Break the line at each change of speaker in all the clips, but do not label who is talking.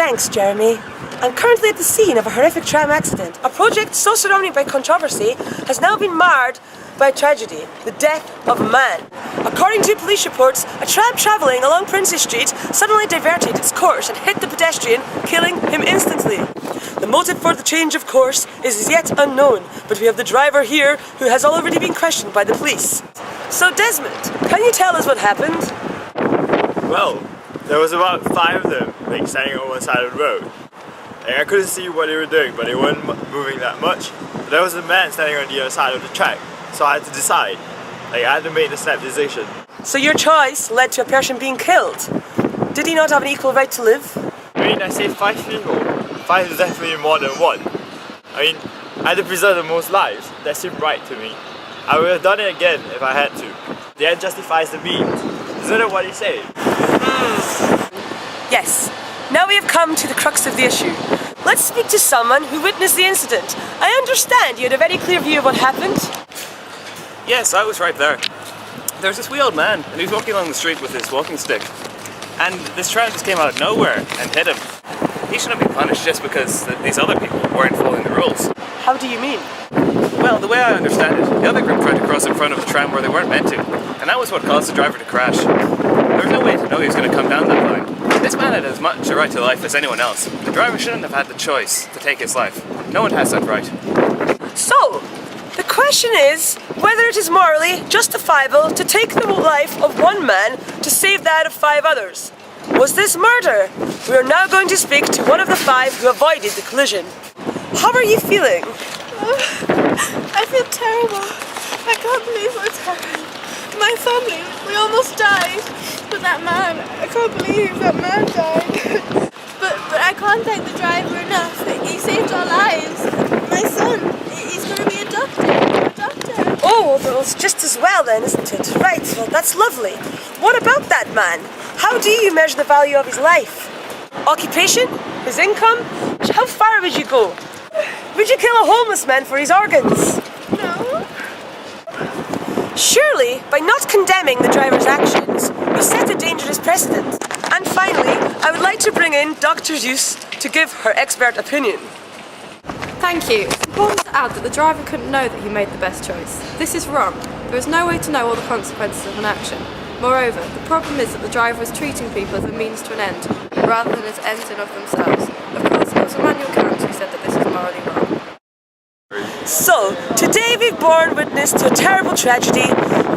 Thanks, Jeremy. I'm currently at the scene of a horrific tram accident. A project so surrounded by controversy has now been marred by tragedy, the death of a man. According to police reports, a tram travelling along Princess Street suddenly diverted its course and hit the pedestrian, killing him instantly. The motive for the change of course is as yet unknown, but we have the driver here who has already been questioned by the police. So Desmond, can you tell us what happened?
Well, there was about 5 of them standing on one side of the road. I couldn't see what they were doing, but they weren't moving that much. But there was a man standing on the other side of the track, so I had to decide. I had to make the snap decision.
So your choice led to a person being killed. Did he not have an equal right to live?
I saved 5 people. 5 is definitely more than 1. I had to preserve the most lives. That seemed right to me. I would have done it again if I had to. The end justifies the means. Isn't that what he said?
Yes. Now we have come to the crux of the issue. Let's speak to someone who witnessed the incident. I understand you had a very clear view of what happened.
Yes, I was right there. There was this wee old man, and he was walking along the street with his walking stick. And this tram just came out of nowhere and hit him. He shouldn't be punished just because these other people weren't following the rules.
How do you mean?
Well, the way I understand it, the other group tried to cross in front of the tram where they weren't meant to, and that was what caused the driver to crash. There was no way to know he was going to come down that line. This man had as much a right to life as anyone else. The driver shouldn't have had the choice to take his life. No one has that right.
So, the question is whether it is morally justifiable to take the life of one man to save that of 5 others. Was this murder? We are now going to speak to one of the 5 who avoided the collision. How are you feeling?
I feel terrible. I can't believe what's happened. My family, we almost died. But that man, I can't believe that man died. but I can't thank the driver enough. He saved our lives. My son, he's going to be a doctor.
Oh, well, it's just as well then, isn't it? Right, well, that's lovely. What about that man? How do you measure the value of his life? Occupation? His income? How far would you go? Would you kill a homeless man for his organs?
No.
Surely, by not condemning the driver's actions, we set a dangerous precedent. And finally, I would like to bring in Dr. Zeus to give her expert opinion.
Thank you. It's important to add that the driver couldn't know that he made the best choice. This is wrong. There is no way to know all the consequences of an action. Moreover, the problem is that the driver was treating people as a means to an end, rather than as ends in of themselves. Of course, it was Immanuel Kant who said that this is morally wrong.
So, today we've borne witness to a terrible tragedy.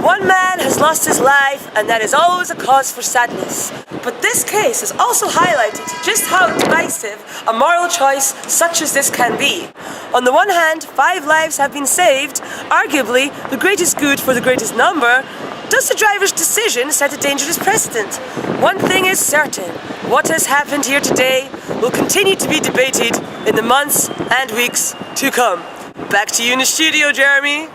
One man has lost his life, and that is always a cause for sadness. But this case has also highlighted just how divisive a moral choice such as this can be. On the one hand, 5 lives have been saved, arguably the greatest good for the greatest number. Does the driver's decision set a dangerous precedent? One thing is certain, what has happened here today will continue to be debated in the months and weeks to come. Back to you in the studio, Jeremy.